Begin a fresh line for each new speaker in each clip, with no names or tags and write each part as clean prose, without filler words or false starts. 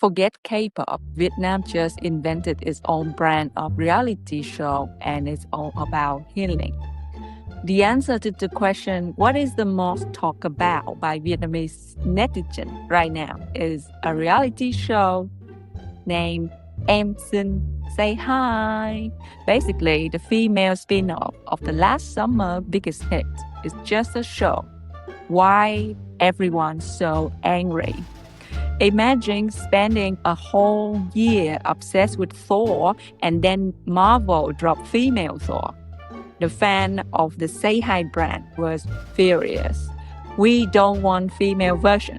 Forget K-pop. Vietnam just invented its own brand of reality show and it's all about healing. The answer to the question, what is the most talked about by Vietnamese netizen right now, is a reality show named Xinh Say Hi. Basically, the female spin-off of the last summer biggest hit. Is just a show. Why everyone's so angry? Imagine spending a whole year obsessed with Thor and then Marvel dropped female Thor. The fan of the Say Hi brand was furious. We don't want female version.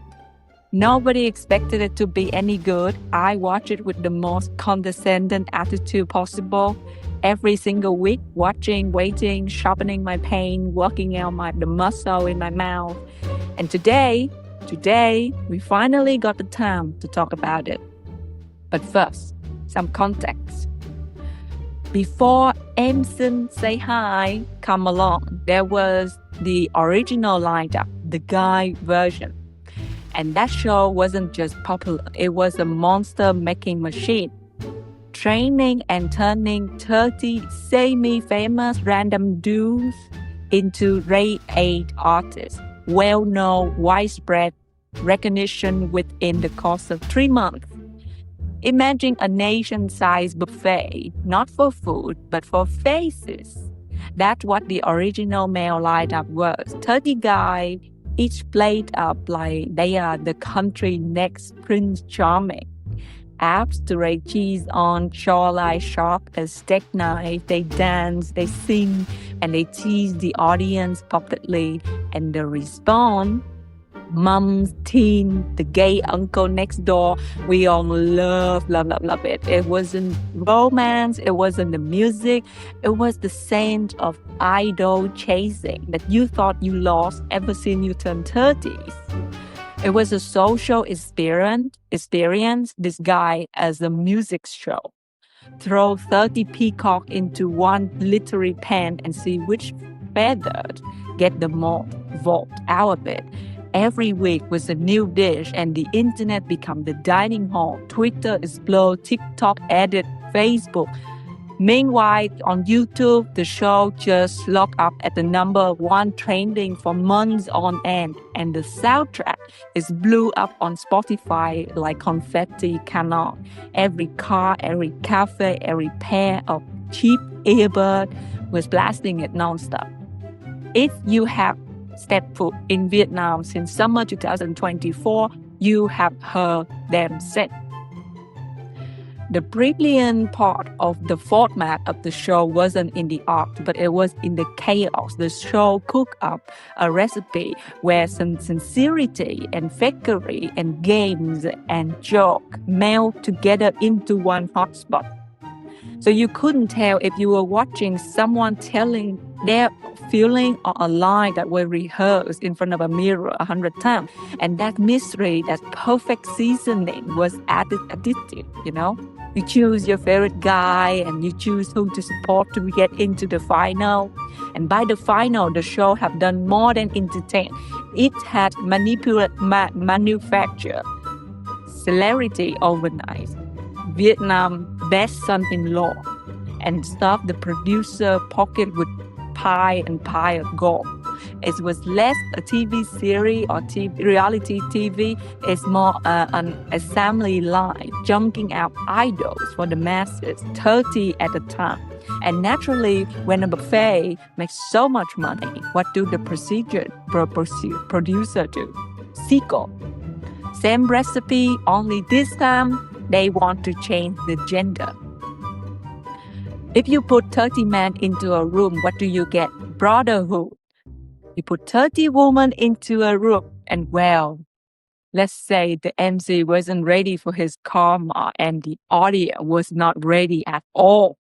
Nobody expected it to be any good. I watched it with the most condescending attitude possible. Every single week, watching, waiting, sharpening my pain, working out the muscle in my mouth. And today, we finally got the time to talk about it. But first, some context. Before Xinh Say Hi come along, there was the original lineup, the guy version. And that show wasn't just popular, it was a monster-making machine. Training and turning 30 semi-famous random dudes into grade 8 artists, well-known, widespread recognition within the course of 3 months. Imagine a nation-sized buffet, not for food, but for faces. That's what the original male lineup was. 30 guys, each played up like they are the country next Prince Charming. Abs to rate cheese on, jawline sharp as steak knife. They dance, they sing, and they tease the audience publicly. And the response, mums, teen, the gay uncle next door, we all love it. It wasn't romance, it wasn't the music, it was the sense of idol chasing that you thought you lost ever since you turned 30s. It was a social experience disguised as a music show. Throw 30 peacock into one glittery pan and see which feathered get the most vote out of it. Every week was a new dish and the internet became the dining hall. Twitter exploded, TikTok added, Facebook. Meanwhile, on YouTube, the show just locked up at the number 1 trending for months on end. And the soundtrack is blew up on Spotify like confetti cannon. Every car, every cafe, every pair of cheap earbud was blasting it nonstop. If you have stepped foot in Vietnam since summer 2024, you have heard them sing. The brilliant part of the format of the show wasn't in the art, but it was in the chaos. The show cooked up a recipe where some sincerity and fakery and games and joke meld together into one hotspot. So you couldn't tell if you were watching someone telling their feeling or a line that were rehearsed in front of a mirror 100 times. And that mystery, that perfect seasoning was addictive, you know? You choose your favorite guy and you choose who to support to get into the final. And by the final, the show have done more than entertain. It had manufactured celebrity overnight. Vietnam best son-in-law and stuffed the producer pocket with pie of gold. It was less a TV series or reality TV. It's more an assembly line, jumping out idols for the masses, 30 at a time. And naturally, when a buffet makes so much money, what do the producer do? Sequel. Same recipe, only this time, they want to change the gender. If you put 30 men into a room, what do you get? Brotherhood. You put 30 women into a room and well, let's say the MC wasn't ready for his karma and the audience was not ready at all.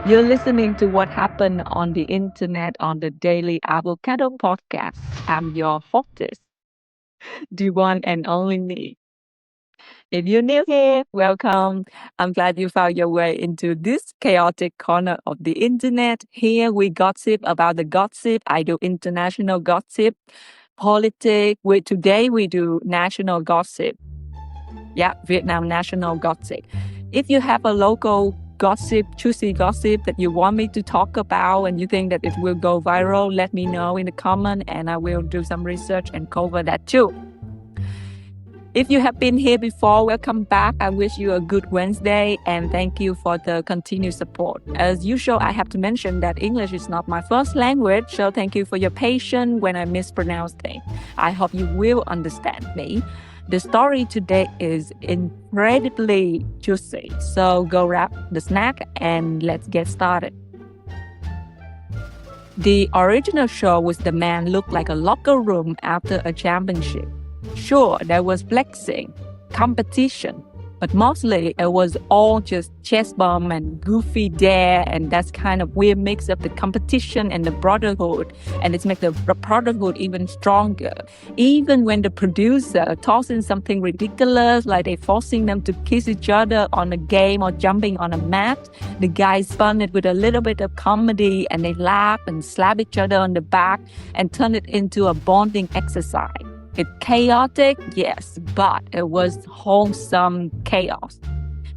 You're listening to What Happened on the Internet on the Daily Avocado Podcast. I'm your hostess, the one and only me. If you're new here, welcome. I'm glad you found your way into this chaotic corner of the internet. Here we gossip about the gossip. I do international gossip, politics. Today we do national gossip. Yeah, Vietnam national gossip. If you have a local gossip, juicy gossip that you want me to talk about and you think that it will go viral, let me know in the comment and I will do some research and cover that too. If you have been here before, welcome back. I wish you a good Wednesday and thank you for the continued support. As usual, I have to mention that English is not my first language, so thank you for your patience when I mispronounce things. I hope you will understand me. The story today is incredibly juicy, so go grab the snack and let's get started. The original show was the man looked like a locker room after a championship. Sure, there was flexing, competition, but mostly it was all just chest bump and goofy dare, and that's kind of weird mix of the competition and the brotherhood, and it's make the brotherhood even stronger. Even when the producer toss in something ridiculous, like they forcing them to kiss each other on a game or jumping on a mat, the guys spun it with a little bit of comedy, and they laugh and slap each other on the back and turn it into a bonding exercise. It's chaotic, yes, but it was wholesome chaos.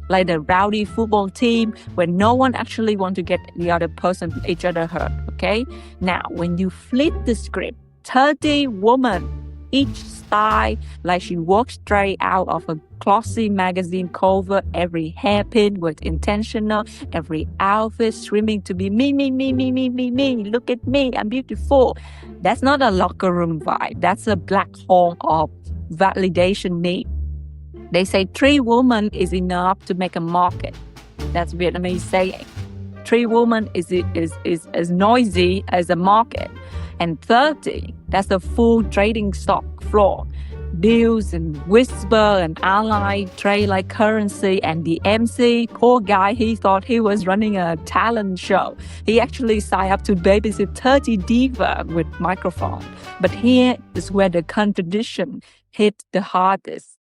Like the rowdy football team where no one actually wants to get the other person, each other hurt, okay? Now, when you flip the script, 30 women, each style, like she walked straight out of a glossy magazine cover, every hairpin was intentional, every outfit screaming to be me, look at me, I'm beautiful. That's not a locker room vibe. That's a black hole of validation need. They say 3 women is enough to make a market. That's Vietnamese saying. 3 women is as noisy as a market. And 30, that's a full trading stock floor. Deals and whisper and ally trade like currency, and the MC, poor guy, he thought he was running a talent show. He actually signed up to babysit 30 diva with microphone. But here is where the contradiction hit the hardest.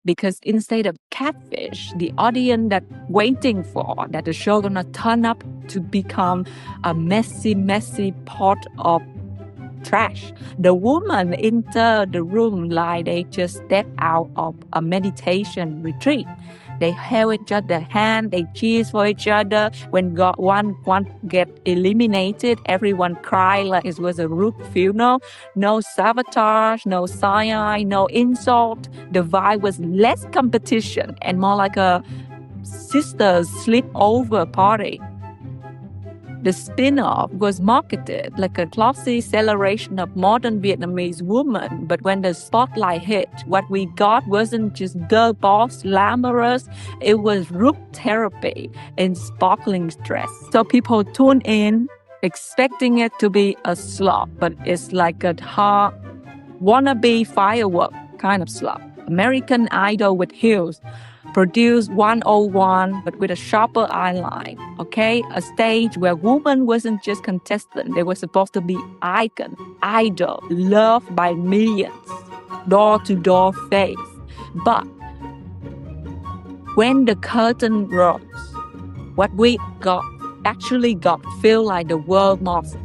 Because instead of catfish, the audience that waiting for that the show gonna turn up to become a messy pot of trash. The woman enter the room like they just stepped out of a meditation retreat. They held each other's hand, they cheers for each other. When one get eliminated, everyone cried like it was a root funeral. No sabotage, no cyanide, no insult. The vibe was less competition and more like a sister's sleepover party. The spin-off was marketed like a classy celebration of modern Vietnamese women, but when the spotlight hit, what we got wasn't just girl boss glamorous, it was root therapy in sparkling dress. So people tune in expecting it to be a slop, but it's like a hard wannabe firework kind of slop. American Idol with heels. Produced 101, but with a sharper eyeline, okay? A stage where women wasn't just contestant, they were supposed to be icon, idol, loved by millions, door-to-door face. But when the curtain rose, what we actually got feel like the world most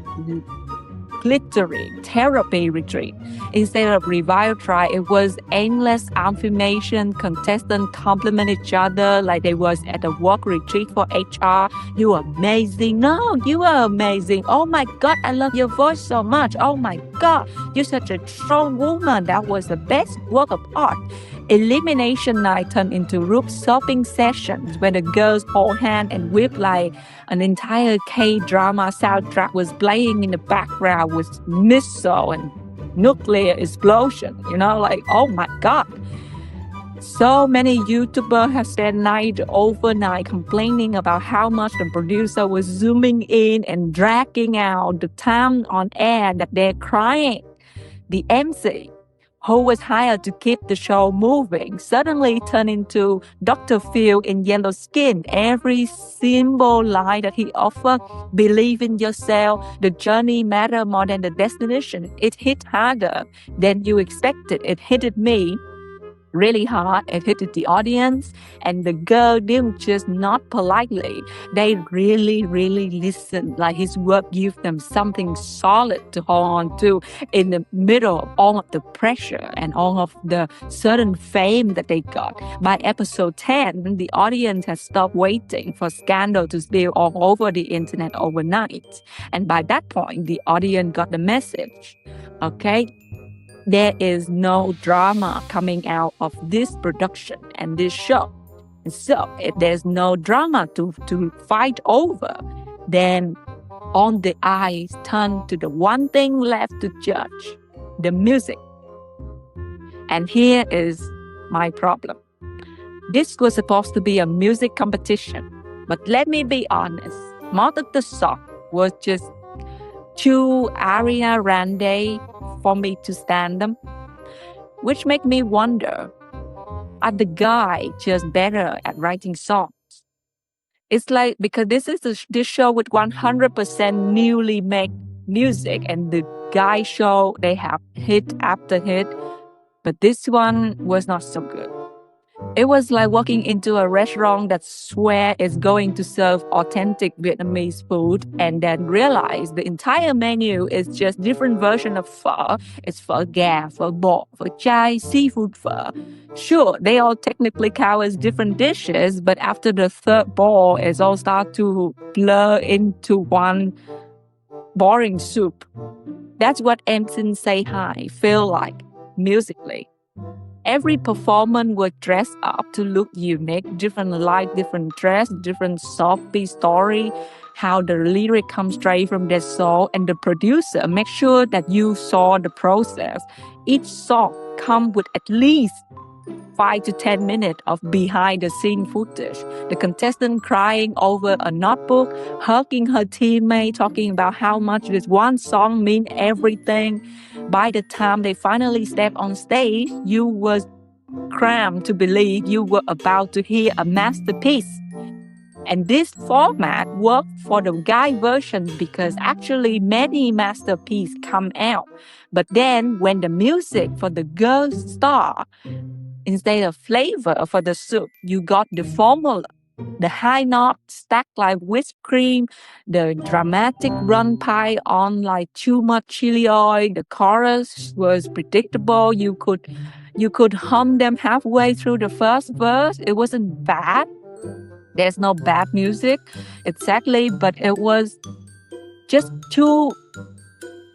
glittery therapy retreat. Instead of revival try, it was endless affirmation. Contestants compliment each other like they was at a work retreat for HR. You are amazing. No, you are amazing. Oh my God, I love your voice so much. Oh my God, you're such a strong woman. That was the best work of art. Elimination night turned into group shopping sessions where the girls hold hands and whip like an entire K-drama soundtrack was playing in the background with missile and nuclear explosion. Like, oh my God. So many YouTubers have spent night overnight complaining about how much the producer was zooming in and dragging out the time on air that they're crying. The MC who was hired to keep the show moving, suddenly turned into Dr. Phil in Yellow Skin. Every simple line that he offered, believe in yourself, the journey matters more than the destination. It hit harder than you expected. It hit me really hard. It hit the audience, and the girl didn't just nod politely. They really, really listened. Like his work gave them something solid to hold on to in the middle of all of the pressure and all of the sudden fame that they got. By episode 10, the audience had stopped waiting for scandal to spill all over the internet overnight. And by that point, the audience got the message. Okay? There is no drama coming out of this production and this show. And so if there's no drama to fight over, then all the eyes turn to the one thing left to judge, the music. And here is my problem. This was supposed to be a music competition, but let me be honest, most of the song was just too Ariana Grande for me to stand them, which make me wonder, are the guy just better at writing songs? It's like, because this is this show with 100% newly made music, and the guy show, they have hit after hit, but this one was not so good. It was like walking into a restaurant that swear is going to serve authentic Vietnamese food and then realize the entire menu is just different version of pho. It's pho gà, pho bò, pho chai, seafood pho. Sure, they all technically count as different dishes, but after the third bowl, it all start to blur into one boring soup. That's what Xinh Say Hi feel like musically. Every performance was dressed up to look unique, different light, different dress, different soapy story, how the lyric comes straight from their soul, and the producer make sure that you saw the process. Each song come with at least 5 to 10 minutes of behind-the-scene footage. The contestant crying over a notebook, hugging her teammate, talking about how much this one song means everything. By the time they finally step on stage, you was crammed to believe you were about to hear a masterpiece. And this format worked for the guy version because actually many masterpieces come out. But then when the music for the girl star, instead of flavor for the soup, you got the formula. The high note stacked like whipped cream, the dramatic run pie on like too much chili oil. The chorus was predictable. You could hum them halfway through the first verse. It wasn't bad. There's no bad music, exactly, but it was just too,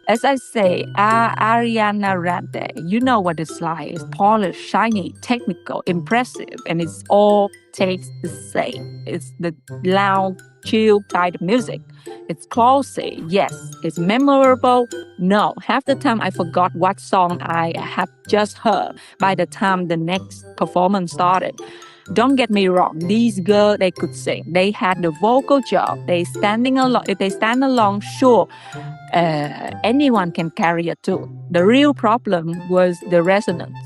as I say, Ariana Grande. You know what it's like. It's polished, shiny, technical, impressive, and it's all tastes the same. It's the loud, chill type of music. It's classy, yes. It's memorable, no. Half the time I forgot what song I have just heard by the time the next performance started. Don't get me wrong, these girls, they could sing. They had the vocal job. If they stand alone, sure, anyone can carry a tune. The real problem was the resonance.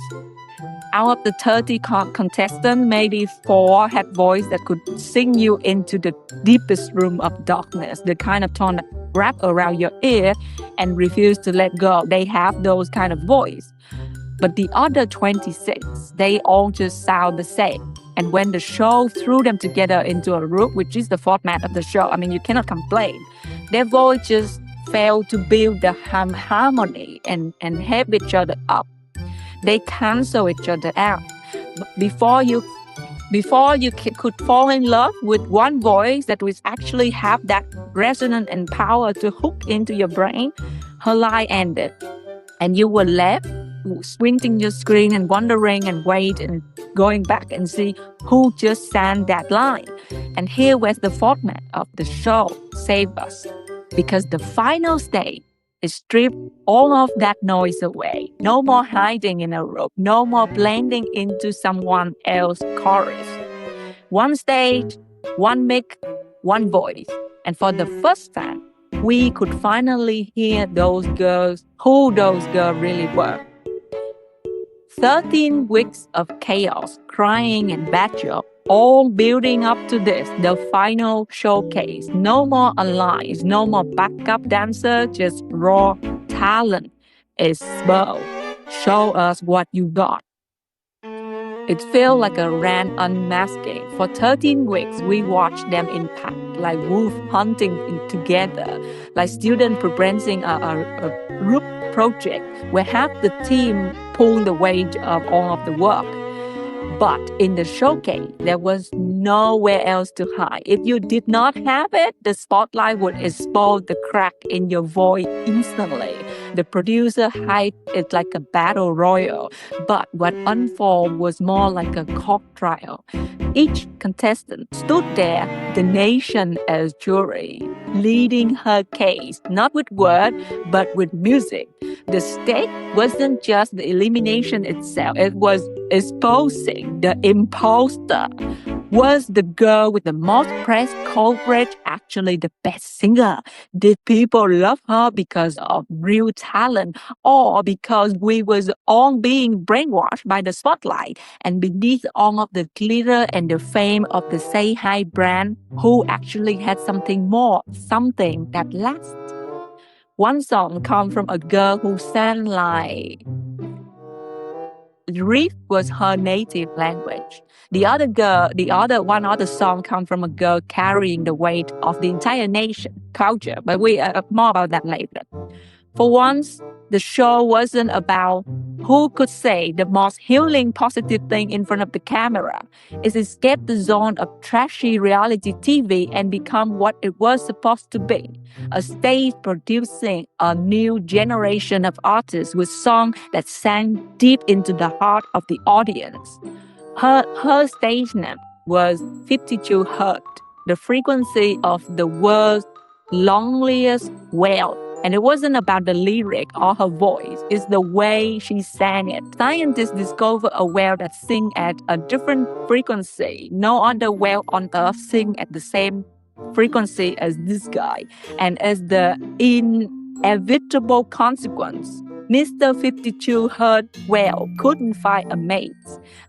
Out of the 30 contestants, maybe 4 had voice that could sing you into the deepest room of darkness, the kind of tone that wrap around your ear and refuse to let go. They have those kind of voice. But the other 26, they all just sound the same. And when the show threw them together into a room, which is the format of the show, I mean, you cannot complain. Their voice just failed to build the harmony and help each other up. They cancel each other out. Before you could fall in love with one voice that would actually have that resonance and power to hook into your brain, her line ended. And you were left squinting your screen and wondering and wait and going back and see who just sang that line. And here was the format of the show saved us. Because the final stage is stripped all of that noise away. No more hiding in a room. No more blending into someone else's chorus. One stage, one mic, one voice. And for the first time, we could finally hear those girls, who those girls really were. 13 weeks of chaos, crying and bad joke, all building up to this, the final showcase. No more allies, no more backup dancer, just raw talent. It's bold. Show us what you got. It felt like a grand unmasking. For 13 weeks, we watched them in pack, like wolf hunting together, like students presenting a group project where half the team pulled the weight of all of the work. But in the showcase, there was nowhere else to hide. If you did not have it, the spotlight would expose the crack in your voice instantly. The producer hyped it like a battle royal, but what unfolded was more like a court trial. Each contestant stood there, the nation as jury, leading her case, not with words, but with music. The stake wasn't just the elimination itself, it was exposing the imposter. Was the girl with the most press coverage actually the best singer? Did people love her because of real talent or because we was all being brainwashed by the spotlight? And beneath all of the glitter and the fame of the Say Hi brand, who actually had something more, something that lasts? One song comes from a girl who sang like Greek was her native language. One other song comes from a girl carrying the weight of the entire nation, culture. But we more about that later. For once, the show wasn't about who could say the most healing positive thing in front of the camera. It escaped the zone of trashy reality TV and become what it was supposed to be. A stage producing a new generation of artists with songs that sank deep into the heart of the audience. Her stage name was 52 Hertz, the frequency of the world's loneliest wail. And it wasn't about the lyric or her voice, it's the way she sang it. Scientists discovered a whale that sings at a different frequency. No other whale on Earth sings at the same frequency as this guy. And as the inevitable consequence, Mr. 52 Hertz whale couldn't find a mate.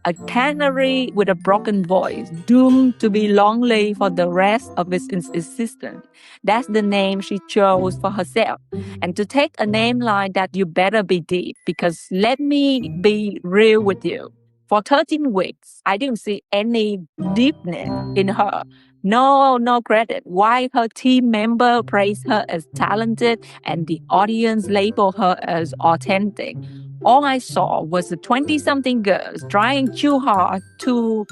A canary with a broken voice, doomed to be lonely for the rest of its existence. That's the name she chose for herself. And to take a name like that, you better be deep, because let me be real with you. For 13 weeks, I didn't see any deepness in her. No credit. Why her team member praised her as talented and the audience labeled her as authentic. All I saw was the 20-something girls trying too hard to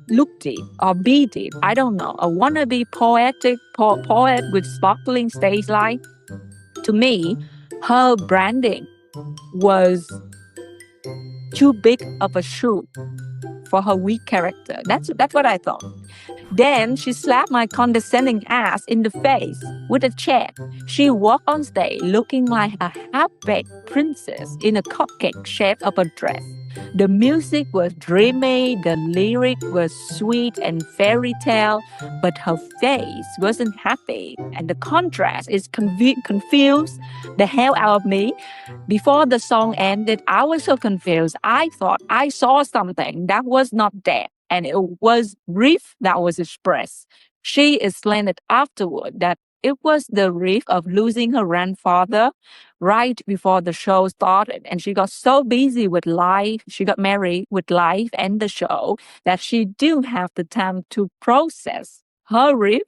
look deep or be deep. I don't know. A wannabe poetic poet with sparkling stage light. To me, her branding was too big of a shoe for her weak character. That's what I thought. Then she slapped my condescending ass in the face with a chair. She walked on stage looking like a half-baked princess in a cupcake shape of a dress. The music was dreamy, the lyric was sweet and fairy tale, but her face wasn't happy, and the contrast is confused the hell out of me. Before the song ended, I was so confused. I thought I saw something that was not there, and it was grief that was expressed. She explained it afterward that it was the grief of losing her grandfather right before the show started. And she got so busy with life, she got married with life and the show, that she didn't have the time to process her grief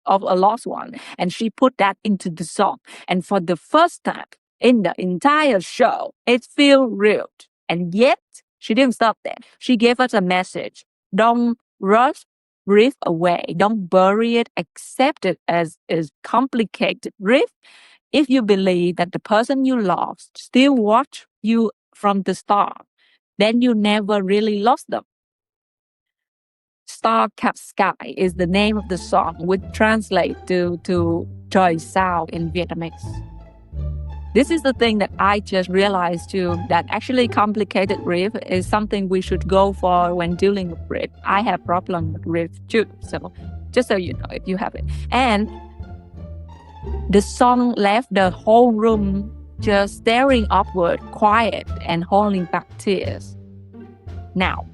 of a lost one. And she put that into the song. And for the first time in the entire show, it feels real. And yet, she didn't stop there. She gave us a message. Don't rush grief away. Don't bury it. Accept it as complicated grief. If you believe that the person you lost still watched you from the start, then you never really lost them. Star Cap Sky is the name of the song, which translates to Trời Sao in Vietnamese. This is the thing that I just realized too, that actually complicated grief is something we should go for when dealing with grief. I have problem with grief too, so just so you know, if you have it. And the song left the whole room just staring upward, quiet and holding back tears. Now,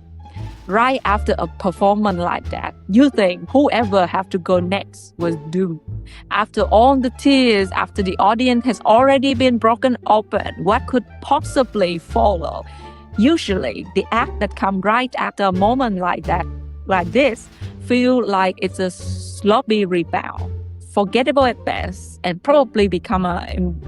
right after a performance like that, you think whoever have to go next was doomed. After all the tears, after the audience has already been broken open, what could possibly follow? Usually, the act that comes right after a moment like that, like this, feel like it's a sloppy rebound, forgettable at best, and probably become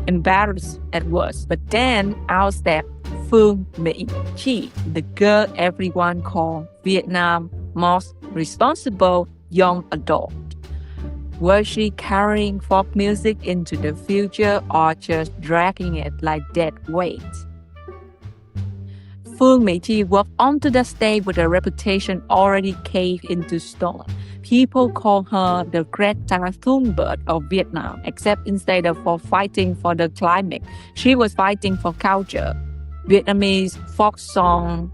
embarrassed at worst. But then out steps Phương Mỹ Chi, the girl everyone called Vietnam's most responsible young adult. Was she carrying folk music into the future or just dragging it like dead weight? Phương Mỹ Chi walked onto the stage with a reputation already caved into stone. People call her the Greta Thunberg of Vietnam, except instead of for fighting for the climate, she was fighting for culture. Vietnamese folk song.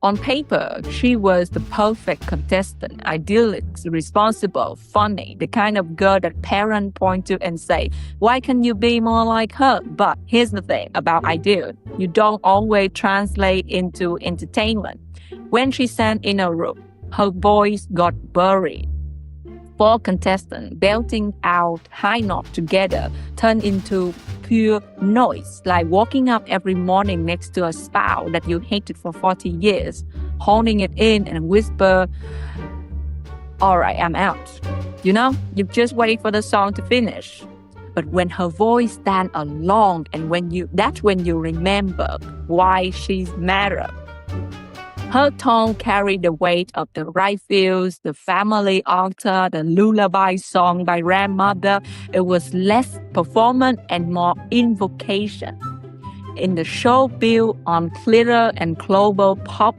On paper, she was the perfect contestant, idyllic, responsible, funny, the kind of girl that parents point to and say, why can't you be more like her? But here's the thing about ideal. You don't always translate into entertainment. When she sang in a room, her voice got buried. Four contestants belting out high notes together turned into pure noise, like walking up every morning next to a spouse that you hated for 40 years, holding it in and whisper, all right, I'm out. You know, you just wait for the song to finish. But when her voice stands alone and that's when you remember why she's matter. Her tone carried the weight of the right feels, the family altar, the lullaby song by grandmother. It was less performance and more invocation. In the show built on glitter and global pop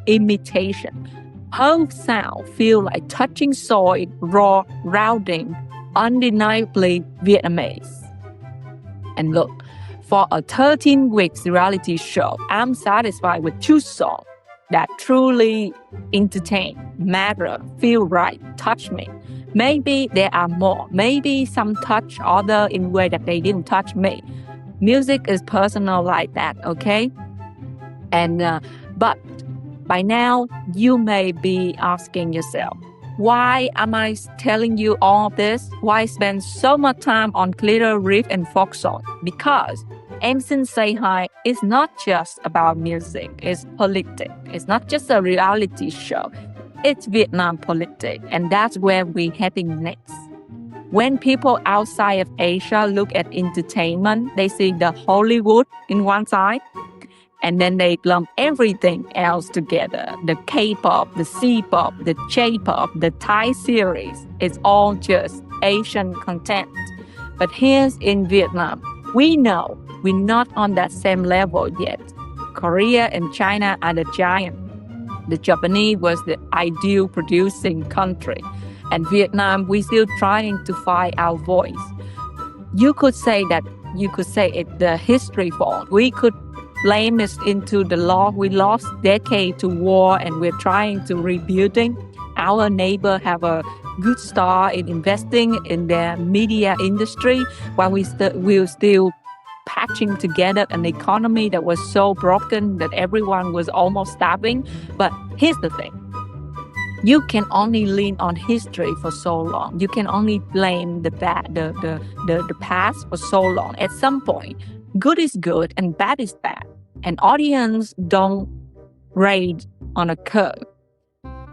imitation, her sound feels like touching soil, raw, rounding, undeniably Vietnamese. And look, for a 13-week reality show, I'm satisfied with 2 songs that truly entertain, matter, feel right, touch me. Maybe there are more. Maybe some touch other in way that they didn't touch me. Music is personal like that, okay? And but by now, you may be asking yourself, why am I telling you all of this? Why spend so much time on glitter, riff, and folk song? Because Xinh Say Hi is not just about music, it's politics. It's not just a reality show. It's Vietnam politics, and that's where we're heading next. When people outside of Asia look at entertainment, they see the Hollywood in one side, and then they lump everything else together. The K-pop, the C-pop, the J-pop, the Thai series. It's all just Asian content. But here's in Vietnam, we know we're not on that same level yet. Korea and China are the giant. The Japanese was the ideal producing country. And Vietnam, we're still trying to find our voice. You could say it's the history fault. We could blame it into the law. We lost decades to war and we're trying to rebuilding. Our neighbor have a good start in investing in their media industry while we're still patching together an economy that was so broken that everyone was almost starving. But here's the thing. You can only lean on history for so long. You can only blame the past for so long. At some point, good is good and bad is bad. An audience don't rate on a curve.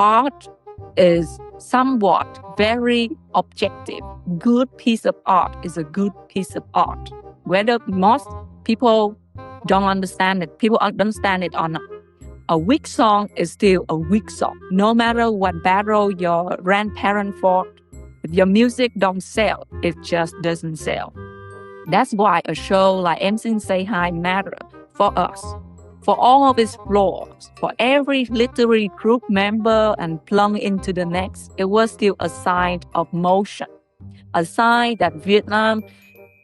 Art is somewhat very objective. Good piece of art is a good piece of art. Whether most people don't understand it, people understand it or not. A weak song is still a weak song. No matter what battle your grandparents fought, if your music don't sell, it just doesn't sell. That's why a show like Xinh Say Hi matters for us. For all of its flaws, for every literary group member and plunged into the next, it was still a sign of motion. A sign that Vietnam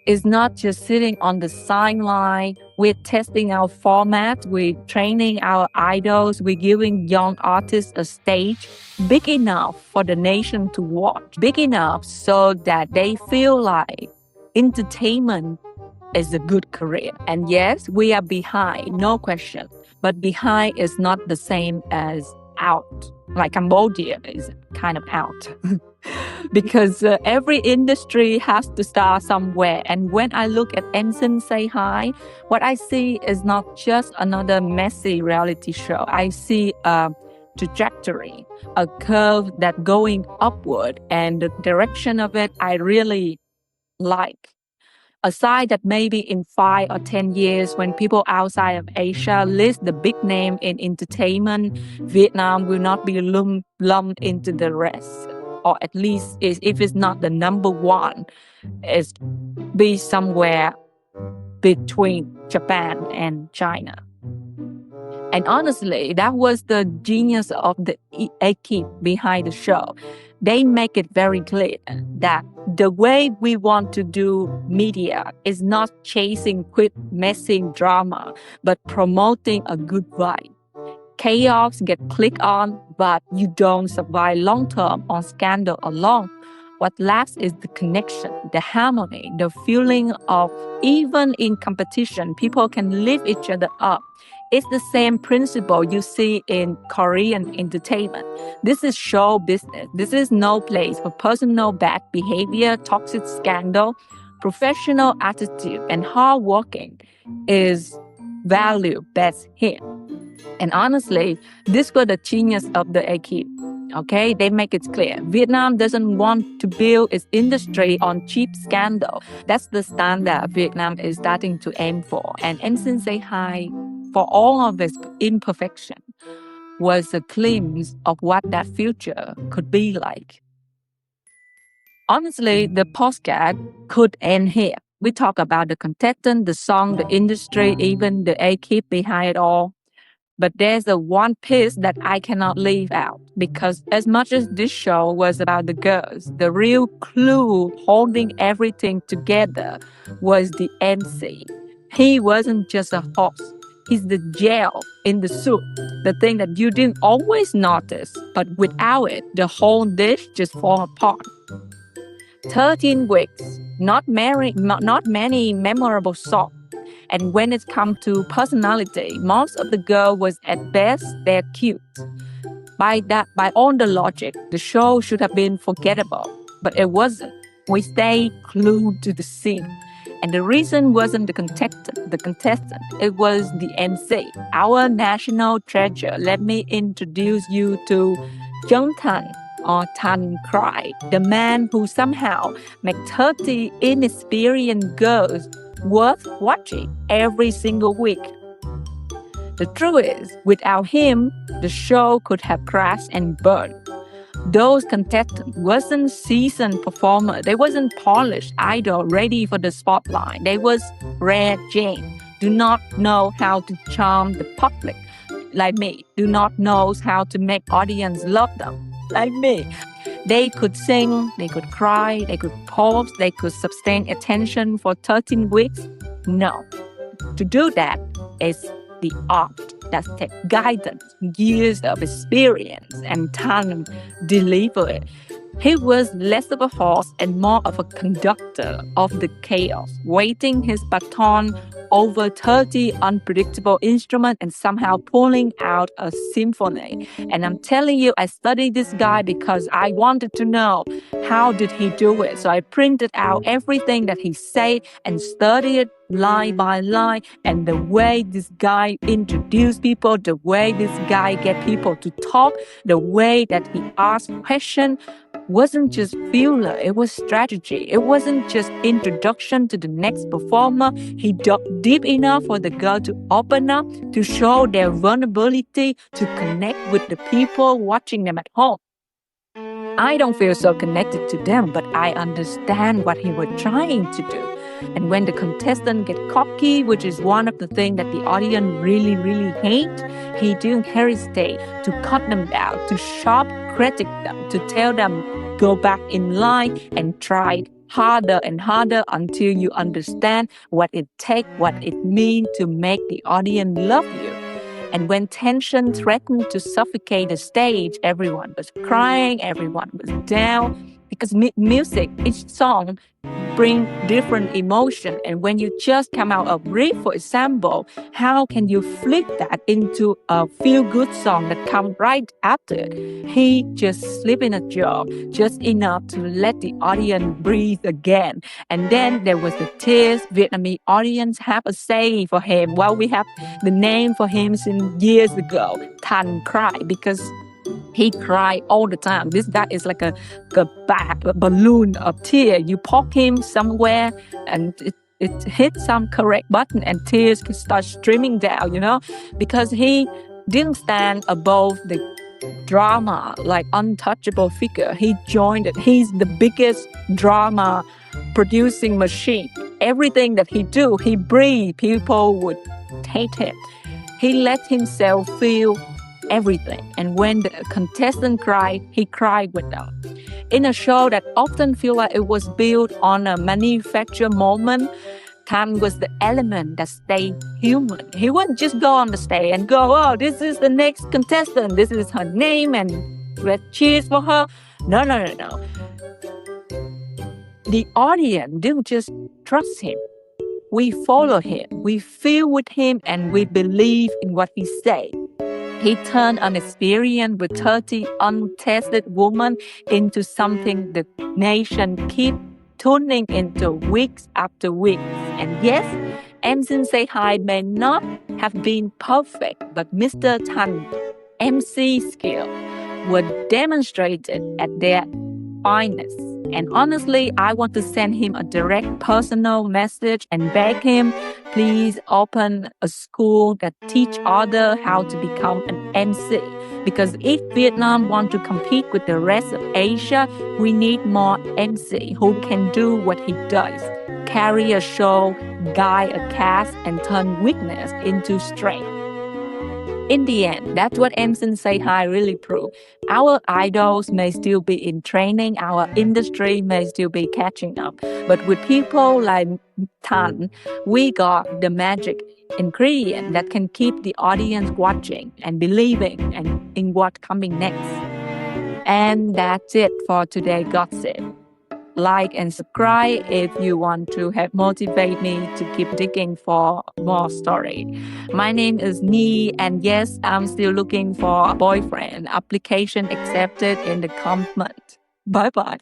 is not just sitting on the sideline. We're testing our format. We're training our idols. We're giving young artists a stage big enough for the nation to watch. Big enough so that they feel like entertainment is a good career. And yes, we are behind, no question. but behind is not the same as out. Like Cambodia is kind of out. Because every industry has to start somewhere. And when I look at Xinh Say Hi, what I see is not just another messy reality show. I see a trajectory, a curve that going upward, and the direction of it I really like. A sign that maybe in 5 or 10 years, when people outside of Asia list the big name in entertainment, Vietnam will not be lumped into the rest. Or at least if it's not the number one, it's be somewhere between Japan and China. And honestly, that was the genius of the equipe behind the show. They make it very clear that the way we want to do media is not chasing quick, messy drama, but promoting a good vibe. Chaos get clicked on, but you don't survive long-term on scandal alone. What lasts is the connection, the harmony, the feeling of even in competition, people can lift each other up. It's the same principle you see in Korean entertainment. This is show business. This is no place for personal bad behavior, toxic scandal. Professional attitude and hard working is value best here. And honestly, this was the genius of the equipe. Okay, they make it clear. Vietnam doesn't want to build its industry on cheap scandal. That's the standard Vietnam is starting to aim for. And Xinh Say Hi, for all of its imperfection, was a glimpse of what that future could be like. Honestly, the postcard could end here. We talk about the contestant, the song, the industry, even the equipe behind it all. But there's a one piece that I cannot leave out, because as much as this show was about the girls, the real clue holding everything together was the MC. He wasn't just a host. He's the gel in the soup, the thing that you didn't always notice, but without it, the whole dish just falls apart. 13 weeks, not many memorable songs. And when it comes to personality, most of the girls was at best, they're cute. By all the logic, the show should have been forgettable, but it wasn't. We stayed glued to the scene. And the reason wasn't the contestant, it was the MC, our national treasure. Let me introduce you to Jung Tan, or Tan Cry, the man who somehow made 30 inexperienced girls worth watching every single week. The truth is, without him, the show could have crashed and burned. Those contestants wasn't seasoned performer. They wasn't polished idol ready for the spotlight. They was rare Jane. Do not know how to charm the public, like me. Do not know how to make audience love them, like me. They could sing, they could cry, they could pose, they could sustain attention for 13 weeks. No. To do that is the art that takes guidance, years of experience, and time deliver it. He was less of a host and more of a conductor of the chaos, waiting his baton over 30 unpredictable instruments and somehow pulling out a symphony. And I'm telling you, I studied this guy because I wanted to know how did he do it. So I printed out everything that he said and studied it line by line. And the way this guy introduced people, the way this guy get people to talk, the way that he asked questions, wasn't just filler, it was strategy. It wasn't just introduction to the next performer. He dug deep enough for the girl to open up, to show their vulnerability, to connect with the people watching them at home. I don't feel so connected to them, but I understand what he was trying to do. And when the contestant get cocky, which is one of the things that the audience really, really hate, he didn't hesitate to cut them down, to sharp critic them, to tell them, go back in line and try harder and harder until you understand what it takes, what it means to make the audience love you. And when tension threatened to suffocate the stage, everyone was crying, everyone was down. because music, each song bring different emotion, and when you just come out a riff, for example, how can you flip that into a feel-good song that come right after it? He just slip in a joke just enough to let the audience breathe again. And then there was the tears. Vietnamese audience have a say for him. Well, we have the name for him since years ago. Tan Cry, because he cried all the time. This guy is like a balloon of tear. You poke him somewhere and it hits some correct button and tears can start streaming down, because he didn't stand above the drama like untouchable figure. He joined it. He's the biggest drama producing machine. Everything that he do, he breathe, people would hate him. He let himself feel everything. And when the contestant cried, he cried with them. In a show that often feel like it was built on a manufactured moment, Tan was the element that stayed human. He wouldn't just go on the stage and go, oh, this is the next contestant. This is her name and let's cheers for her. No. The audience didn't just trust him. We follow him. We feel with him and we believe in what he said. He turned an experience with 30 untested women into something the nation keep tuning into weeks after weeks. And yes, Xinh Say Hi may not have been perfect, but Mr. Tan's MC skills were demonstrated at their finest. And honestly, I want to send him a direct personal message and beg him, please open a school that teach others how to become an MC. Because if Vietnam want to compete with the rest of Asia, we need more MC who can do what he does. Carry a show, guide a cast, and turn weakness into strength. In the end, that's what Xinh Say Hi really proved. Our idols may still be in training, our industry may still be catching up. But with people like Tan, we got the magic ingredient that can keep the audience watching and believing in what's coming next. And that's it for today gossip. Like and subscribe if you want to help motivate me to keep digging for more story. My name is Nhi, and yes, I'm still looking for a boyfriend. Application accepted in the comment. Bye bye.